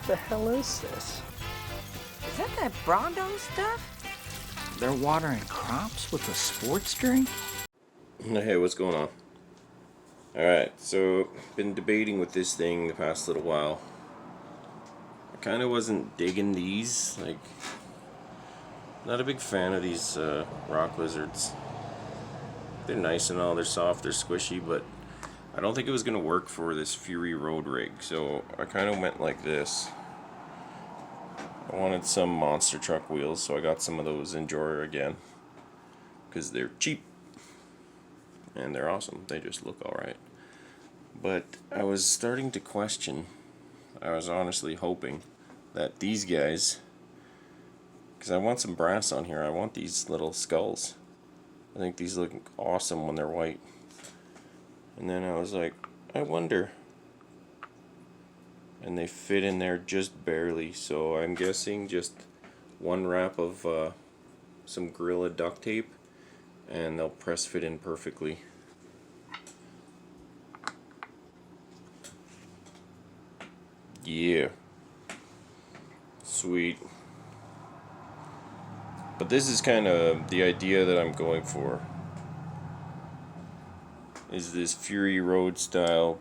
the hell is this? Is that Brondon stuff? They're watering crops with a sports drink? Hey, what's going on? Alright, so been debating with this thing the past little while. I kind of wasn't digging these, like, not a big fan of these rock lizards. They're nice and all, they're soft, they're squishy, but I don't think it was going to work for this Fury road rig, so I kind of went like this. I wanted some monster truck wheels, so I got some of those Enjoyer again, because they're cheap, and they're awesome, they just look alright. But I was starting to question, I was honestly hoping that these guys, because I want some brass on here, I want these little skulls. I think these look awesome when they're white. And then I was like, I wonder. And they fit in there just barely, so I'm guessing just one wrap of some Gorilla duct tape and they'll press fit in perfectly. Yeah. Sweet. But this is kind of the idea that I'm going for. Is this Fury Road style,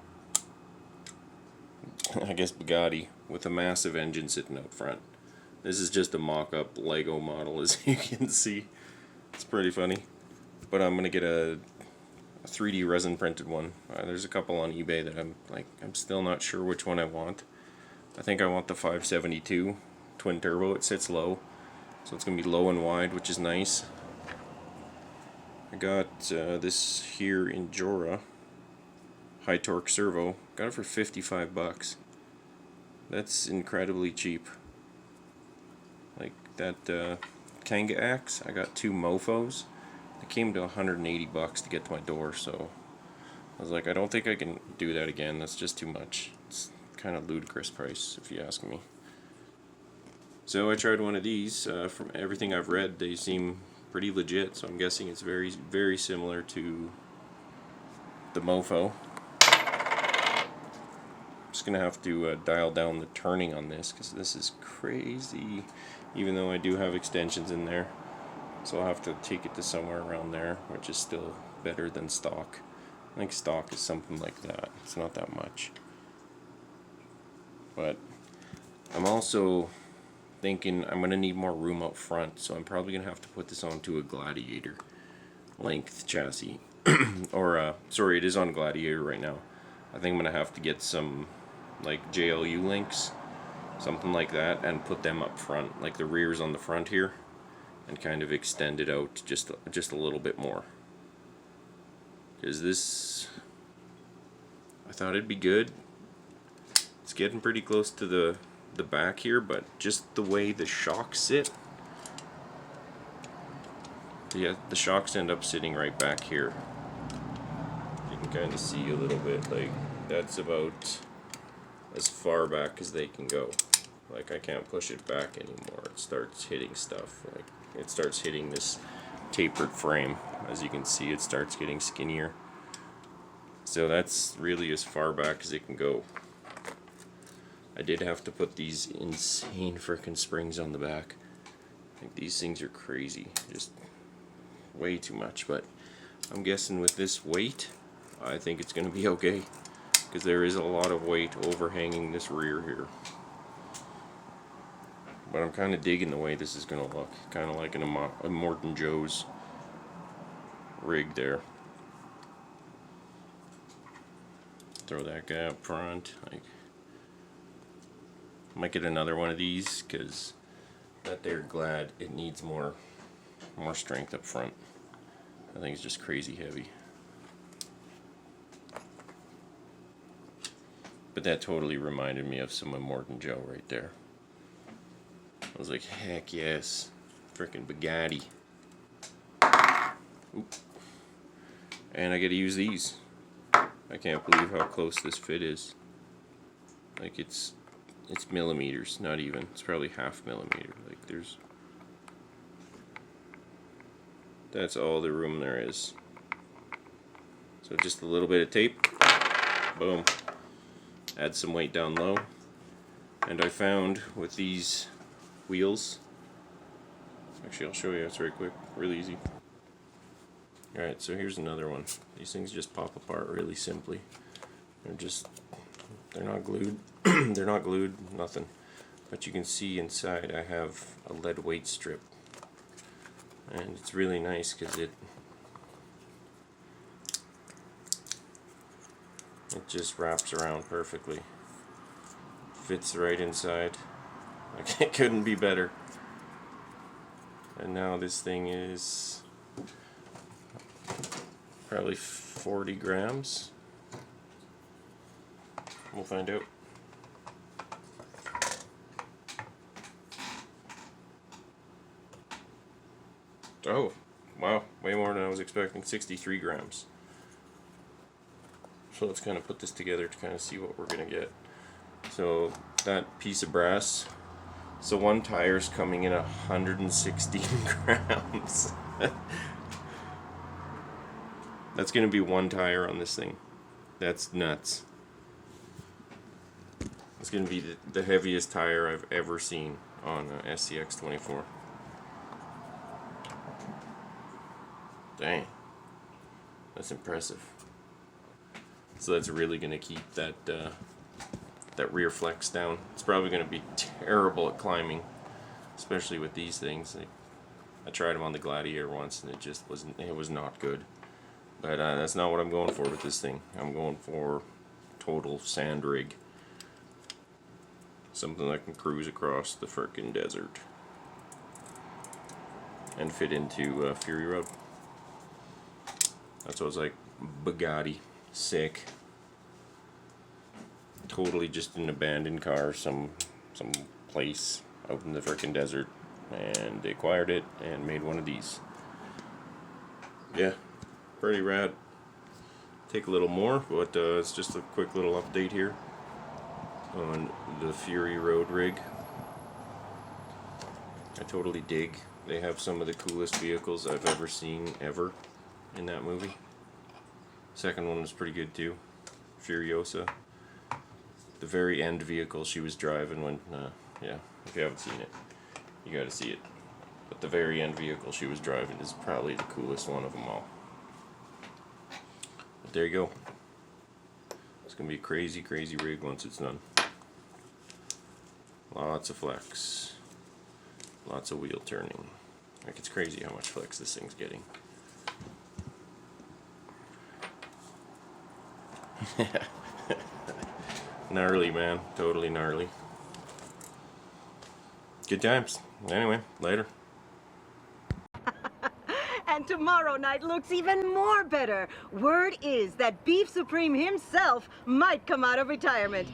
I guess Bugatti, with a massive engine sitting out front. This is just a mock-up Lego model, as you can see. It's pretty funny. But I'm gonna get a 3D resin printed one. There's a couple on eBay that I'm still not sure which one I want. I think I want the 572 twin turbo. It sits low, so it's gonna be low and wide, which is nice. I got this here in Jora, high torque servo. Got it for 55 bucks. That's incredibly cheap. Like that Kanga axe, I got two mofos. It came to 180 bucks to get to my door, so I was like, I don't think I can do that again. That's just too much. It's kind of ludicrous price, if you ask me. So I tried one of these. From everything I've read, they seem pretty legit, so I'm guessing it's very, very similar to the mofo. Just gonna have to dial down the turning on this, because this is crazy, even though I do have extensions in there. So I'll have to take it to somewhere around there, which is still better than stock. I think stock is something like that. It's not that much. But I'm also thinking I'm going to need more room up front, so I'm probably going to have to put this onto a Gladiator length chassis. Or, sorry, it is on Gladiator right now. I think I'm going to have to get some, like, JLU links, something like that, and put them up front, like the rears on the front here, and kind of extend it out just a little bit more. Because this, I thought it'd be good. It's getting pretty close to the back here, but just the way the shocks sit, yeah, the shocks end up sitting right back here. You can kind of see a little bit, like that's about as far back as they can go. Like I can't push it back anymore. It starts hitting stuff. Like it starts hitting this tapered frame. As you can see, it starts getting skinnier. So that's really as far back as it can go. I did have to put these insane frickin' springs on the back. I think these things are crazy, just way too much, but I'm guessing with this weight, I think it's going to be okay, because there is a lot of weight overhanging this rear here. But I'm kind of digging the way this is going to look, kind of like an Immortan Joe's rig there. Throw that guy up front, like. Might get another one of these, because that there Glad, it needs more strength up front. I think it's just crazy heavy. But that totally reminded me of some Immortan Joe right there. I was like, heck yes, frickin' Bugatti. Oop. And I get to use these. I can't believe how close this fit is. Like it's millimeters, not even. It's probably half millimeter. Like that's all the room there is. So just a little bit of tape. Boom. Add some weight down low. And I found with these wheels, actually I'll show you, it's right quick, really easy. Alright, so here's another one. These things just pop apart really simply. They're not glued, they're not glued, nothing. But you can see inside I have a lead weight strip. And it's really nice because it just wraps around perfectly. Fits right inside. Like, it couldn't be better. And now this thing is probably 40 grams. We'll find out. Oh, wow, way more than I was expecting. 63 grams. So let's kind of put this together to kind of see what we're going to get. So that piece of brass, so one tire's coming in 116 grams. That's going to be one tire on this thing. That's nuts. It's going to be the heaviest tire I've ever seen on a Scx24. Dang. That's impressive. So that's really going to keep that that rear flex down. It's probably going to be terrible at climbing, especially with these things. I tried them on the Gladiator once and it was not good. But that's not what I'm going for with this thing. I'm going for total sand rig. Something that can cruise across the frickin' desert and fit into Fury Road. That's what it's like. Bugatti. Sick. Totally just an abandoned car, some place out in the frickin' desert, and they acquired it and made one of these. Yeah, pretty rad. Take a little more, but it's just a quick little update here on the Fury Road rig. I totally dig. They have some of the coolest vehicles I've ever seen ever in that movie. Second one was pretty good too. Furiosa. The very end vehicle she was driving when, yeah, if you haven't seen it, you gotta see it. But the very end vehicle she was driving is probably the coolest one of them all. But there you go. It's gonna be a crazy, crazy rig once it's done. Lots of flex. Lots of wheel turning. Like, it's crazy how much flex this thing's getting. Gnarly, man. Totally gnarly. Good times. Anyway, later. And tomorrow night looks even more better. Word is that Beef Supreme himself might come out of retirement.